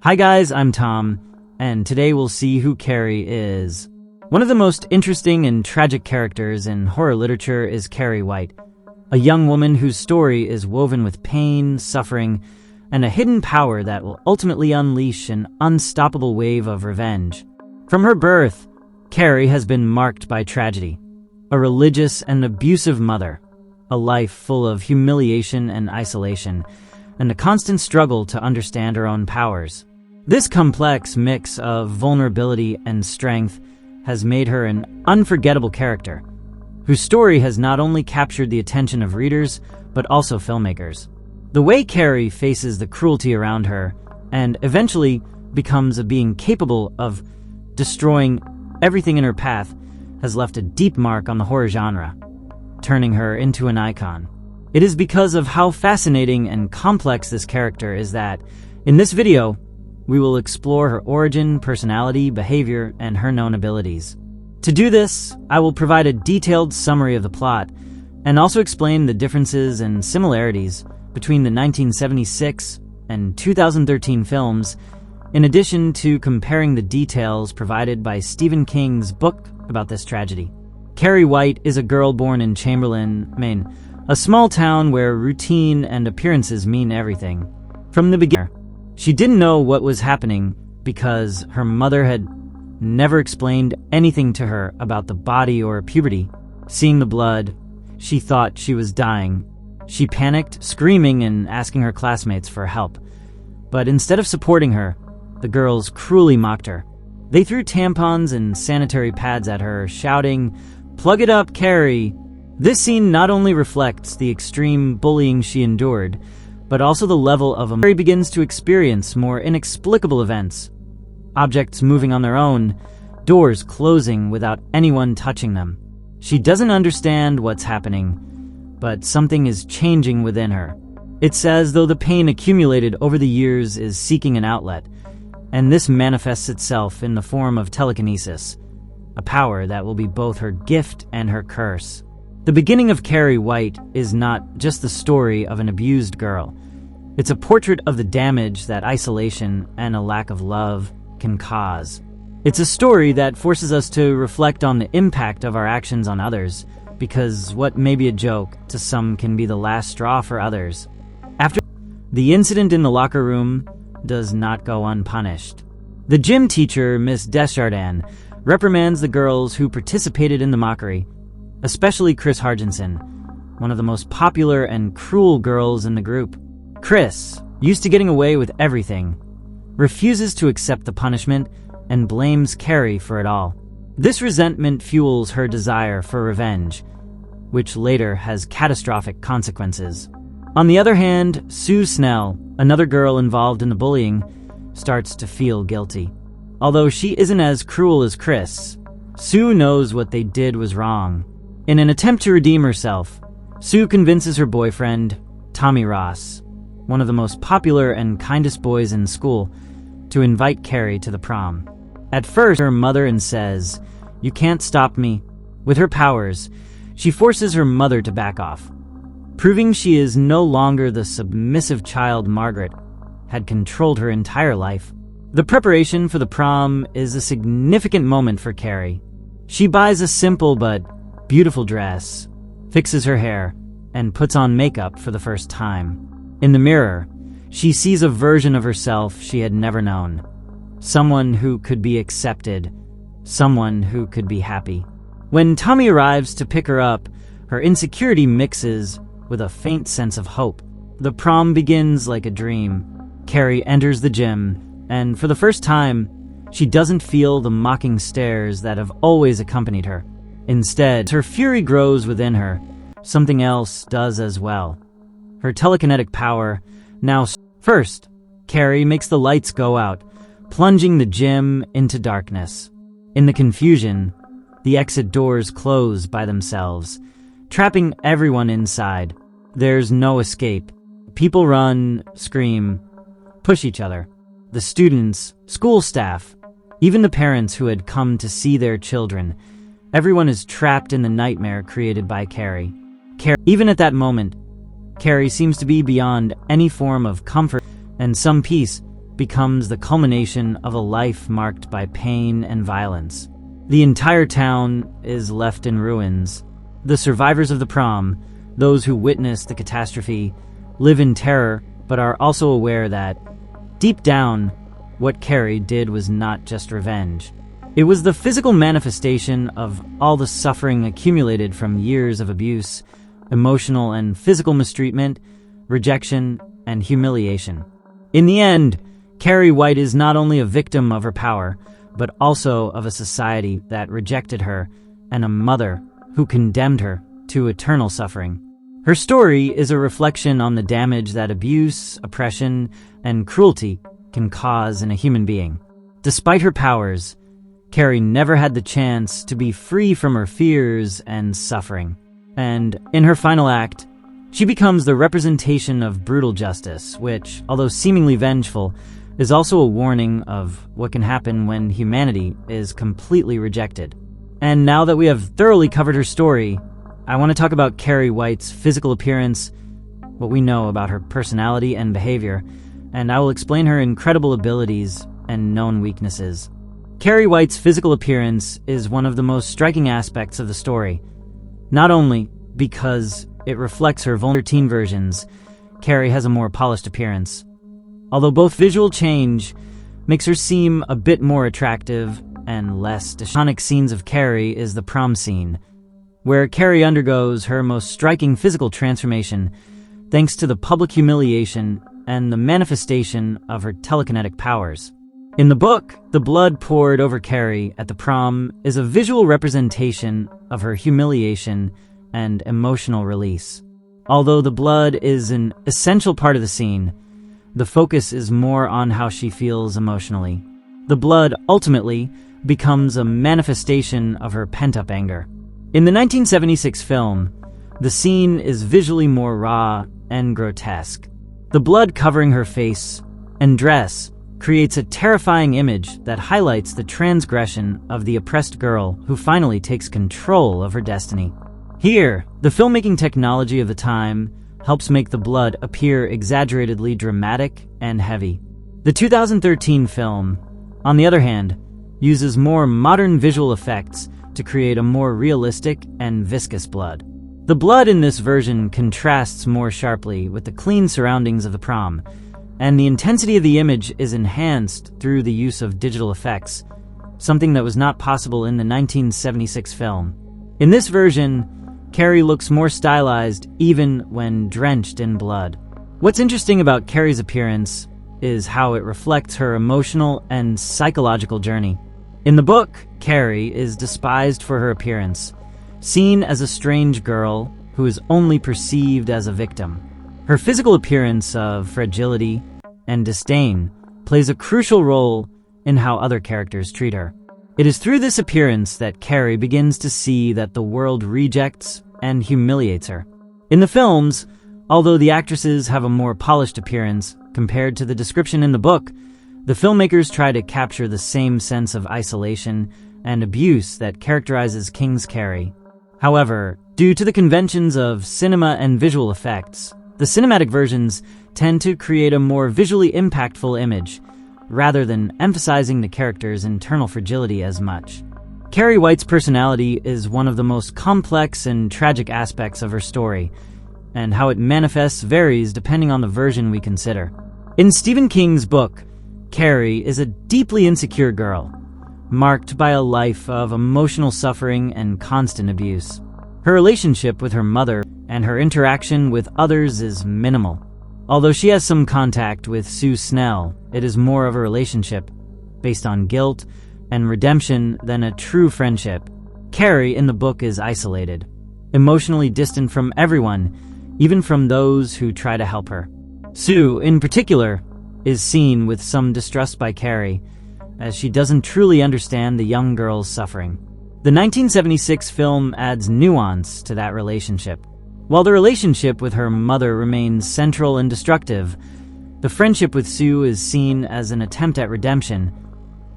Hi guys, I'm Tom, and today we'll see who Carrie is. One of the most interesting and tragic characters in horror literature is Carrie White, a young woman whose story is woven with pain, suffering, and a hidden power that will ultimately unleash an unstoppable wave of revenge. From her birth, Carrie has been marked by tragedy, a religious and abusive mother, a life full of humiliation and isolation, and a constant struggle to understand her own powers. This complex mix of vulnerability and strength has made her an unforgettable character, whose story has not only captured the attention of readers, but also filmmakers. The way Carrie faces the cruelty around her, and eventually becomes a being capable of destroying everything in her path, has left a deep mark on the horror genre, turning her into an icon. It is because of how fascinating and complex this character is that, in this video, we will explore her origin, personality, behavior, and her known abilities. To do this, I will provide a detailed summary of the plot, and also explain the differences and similarities between the 1976 and 2013 films, in addition to comparing the details provided by Stephen King's book about this tragedy. Carrie White is a girl born in Chamberlain, Maine, a small town where routine and appearances mean everything. From the beginning, she didn't know what was happening because her mother had never explained anything to her about the body or puberty. Seeing the blood, she thought she was dying. She panicked, screaming and asking her classmates for help. But instead of supporting her, the girls cruelly mocked her. They threw tampons and sanitary pads at her, shouting, "Plug it up, Carrie!" This scene not only reflects the extreme bullying she endured, but also the level of Carrie begins to experience more inexplicable events. Objects moving on their own, doors closing without anyone touching them. She doesn't understand what's happening, but something is changing within her. It's as though the pain accumulated over the years is seeking an outlet, and this manifests itself in the form of telekinesis, a power that will be both her gift and her curse. The beginning of Carrie White is not just the story of an abused girl. It's a portrait of the damage that isolation and a lack of love can cause. It's a story that forces us to reflect on the impact of our actions on others, because what may be a joke to some can be the last straw for others. After the incident in the locker room does not go unpunished. The gym teacher, Miss Desjardins, reprimands the girls who participated in the mockery, especially Chris Hargensen, one of the most popular and cruel girls in the group. Chris, used to getting away with everything, refuses to accept the punishment and blames Carrie for it all. This resentment fuels her desire for revenge, which later has catastrophic consequences. On the other hand, Sue Snell, another girl involved in the bullying, starts to feel guilty. Although she isn't as cruel as Chris, Sue knows what they did was wrong. In an attempt to redeem herself, Sue convinces her boyfriend, Tommy Ross, one of the most popular and kindest boys in school, to invite Carrie to the prom. At first, her mother says, "You can't stop me." With her powers, she forces her mother to back off, proving she is no longer the submissive child Margaret had controlled her entire life. The preparation for the prom is a significant moment for Carrie. She buys a simple but beautiful dress, fixes her hair, and puts on makeup for the first time. In the mirror, she sees a version of herself she had never known. Someone who could be accepted, someone who could be happy. When Tommy arrives to pick her up, her insecurity mixes with a faint sense of hope. The prom begins like a dream. Carrie enters the gym, and for the first time, she doesn't feel the mocking stares that have always accompanied her. Instead, her fury grows within her. Something else does as well. Her telekinetic power now. First, Carrie makes the lights go out, plunging the gym into darkness. In the confusion, the exit doors close by themselves, trapping everyone inside. There's no escape. People run, scream, push each other. The students, school staff, even the parents who had come to see their children. Everyone is trapped in the nightmare created by Carrie. Even at that moment, Carrie seems to be beyond any form of comfort and some peace becomes the culmination of a life marked by pain and violence. The entire town is left in ruins. The survivors of the prom, those who witnessed the catastrophe, live in terror but are also aware that, deep down, what Carrie did was not just revenge. It was the physical manifestation of all the suffering accumulated from years of abuse, emotional and physical mistreatment, rejection, and humiliation. In the end, Carrie White is not only a victim of her power, but also of a society that rejected her and a mother who condemned her to eternal suffering. Her story is a reflection on the damage that abuse, oppression, and cruelty can cause in a human being. Despite her powers, Carrie never had the chance to be free from her fears and suffering. And in her final act, she becomes the representation of brutal justice, which, although seemingly vengeful, is also a warning of what can happen when humanity is completely rejected. And now that we have thoroughly covered her story, I want to talk about Carrie White's physical appearance, what we know about her personality and behavior, and I will explain her incredible abilities and known weaknesses. Carrie White's physical appearance is one of the most striking aspects of the story, not only because it reflects her vulnerable teen versions. Carrie has a more polished appearance, although both visual change makes her seem a bit more attractive and less iconic. Scenes of Carrie is the prom scene, where Carrie undergoes her most striking physical transformation thanks to the public humiliation and the manifestation of her telekinetic powers. In the book, the blood poured over Carrie at the prom is a visual representation of her humiliation and emotional release. Although the blood is an essential part of the scene, the focus is more on how she feels emotionally. The blood ultimately becomes a manifestation of her pent-up anger. In the 1976 film, the scene is visually more raw and grotesque. The blood covering her face and dress creates a terrifying image that highlights the transgression of the oppressed girl who finally takes control of her destiny. Here, the filmmaking technology of the time helps make the blood appear exaggeratedly dramatic and heavy. The 2013 film, on the other hand, uses more modern visual effects to create a more realistic and viscous blood. The blood in this version contrasts more sharply with the clean surroundings of the prom, and the intensity of the image is enhanced through the use of digital effects, something that was not possible in the 1976 film. In this version, Carrie looks more stylized even when drenched in blood. What's interesting about Carrie's appearance is how it reflects her emotional and psychological journey. In the book, Carrie is despised for her appearance, seen as a strange girl who is only perceived as a victim. Her physical appearance of fragility and disdain plays a crucial role in how other characters treat her. It is through this appearance that Carrie begins to see that the world rejects and humiliates her. In the films, although the actresses have a more polished appearance compared to the description in the book, the filmmakers try to capture the same sense of isolation and abuse that characterizes King's Carrie. However, due to the conventions of cinema and visual effects, the cinematic versions tend to create a more visually impactful image, rather than emphasizing the character's internal fragility as much. Carrie White's personality is one of the most complex and tragic aspects of her story, and how it manifests varies depending on the version we consider. In Stephen King's book, Carrie is a deeply insecure girl, marked by a life of emotional suffering and constant abuse. Her relationship with her mother and her interaction with others is minimal. Although she has some contact with Sue Snell, it is more of a relationship based on guilt and redemption than a true friendship. Carrie in the book is isolated, emotionally distant from everyone, even from those who try to help her. Sue, in particular, is seen with some distrust by Carrie, as she doesn't truly understand the young girl's suffering. The 1976 film adds nuance to that relationship. While the relationship with her mother remains central and destructive, the friendship with Sue is seen as an attempt at redemption,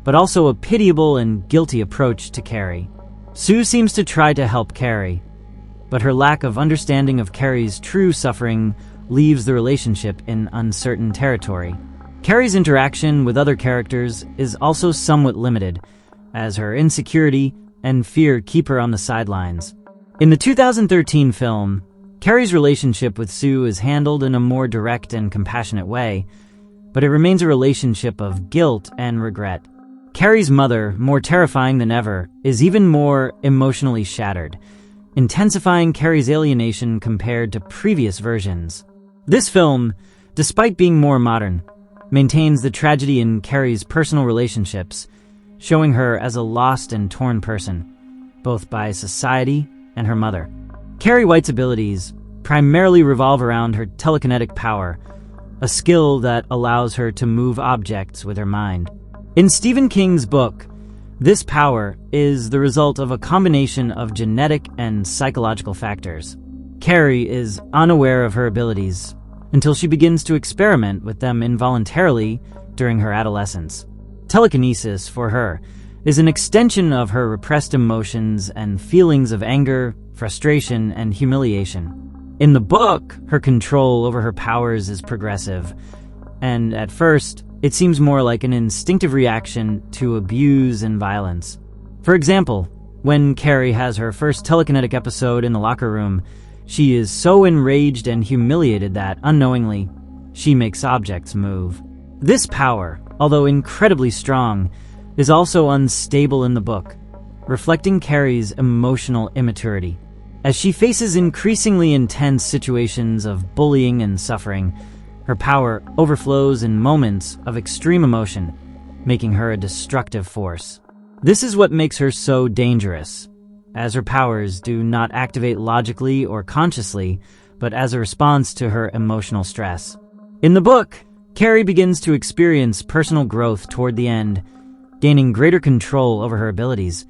but also a pitiable and guilty approach to Carrie. Sue seems to try to help Carrie, but her lack of understanding of Carrie's true suffering leaves the relationship in uncertain territory. Carrie's interaction with other characters is also somewhat limited, as her insecurity and fear keep her on the sidelines. In the 2013 film, Carrie's relationship with Sue is handled in a more direct and compassionate way, but it remains a relationship of guilt and regret. Carrie's mother, more terrifying than ever, is even more emotionally shattered, intensifying Carrie's alienation compared to previous versions. This film, despite being more modern, maintains the tragedy in Carrie's personal relationships, showing her as a lost and torn person, both by society and her mother. Carrie White's abilities primarily revolve around her telekinetic power, a skill that allows her to move objects with her mind. In Stephen King's book, this power is the result of a combination of genetic and psychological factors. Carrie is unaware of her abilities until she begins to experiment with them involuntarily during her adolescence. Telekinesis, for her, is an extension of her repressed emotions and feelings of anger, frustration, and humiliation. In the book, her control over her powers is progressive, and at first, it seems more like an instinctive reaction to abuse and violence. For example, when Carrie has her first telekinetic episode in the locker room, she is so enraged and humiliated that, unknowingly, she makes objects move. This power, although incredibly strong, is also unstable in the book, reflecting Carrie's emotional immaturity. As she faces increasingly intense situations of bullying and suffering, her power overflows in moments of extreme emotion, making her a destructive force. This is what makes her so dangerous, as her powers do not activate logically or consciously, but as a response to her emotional stress. In the book, Carrie begins to experience personal growth toward the end, gaining greater control over her abilities,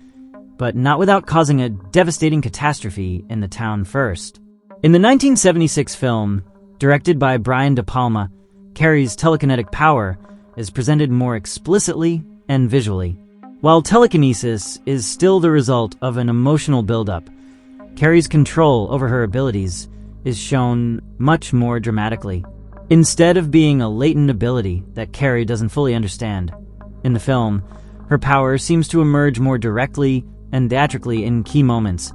but not without causing a devastating catastrophe in the town first. In the 1976 film, directed by Brian De Palma, Carrie's telekinetic power is presented more explicitly and visually. While telekinesis is still the result of an emotional buildup, Carrie's control over her abilities is shown much more dramatically. Instead of being a latent ability that Carrie doesn't fully understand, in the film, her power seems to emerge more directly and theatrically in key moments,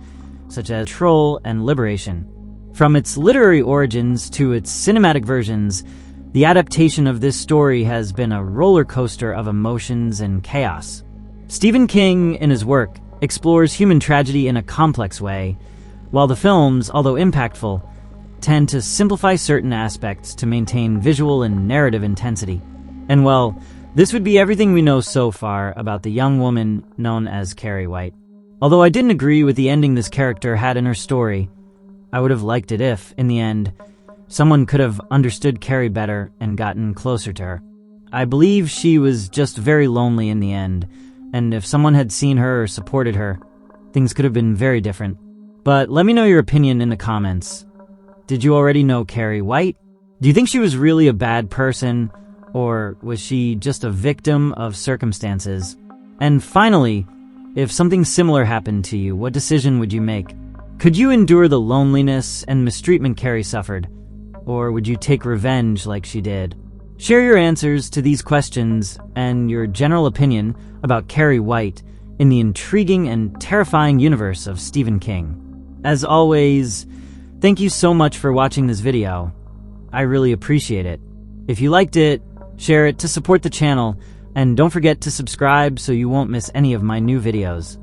such as control and liberation. From its literary origins to its cinematic versions, the adaptation of this story has been a roller coaster of emotions and chaos. Stephen King, in his work, explores human tragedy in a complex way, while the films, although impactful, tend to simplify certain aspects to maintain visual and narrative intensity. And well, this would be everything we know so far about the young woman known as Carrie White. Although I didn't agree with the ending this character had in her story, I would have liked it if, in the end, someone could have understood Carrie better and gotten closer to her. I believe she was just very lonely in the end, and if someone had seen her or supported her, things could have been very different. But let me know your opinion in the comments. Did you already know Carrie White? Do you think she was really a bad person, or was she just a victim of circumstances? And finally, if something similar happened to you, what decision would you make? Could you endure the loneliness and mistreatment Carrie suffered, or would you take revenge like she did? Share your answers to these questions and your general opinion about Carrie White in the intriguing and terrifying universe of Stephen King. As always, thank you so much for watching this video. I really appreciate it. If you liked it, share it to support the channel, and don't forget to subscribe so you won't miss any of my new videos.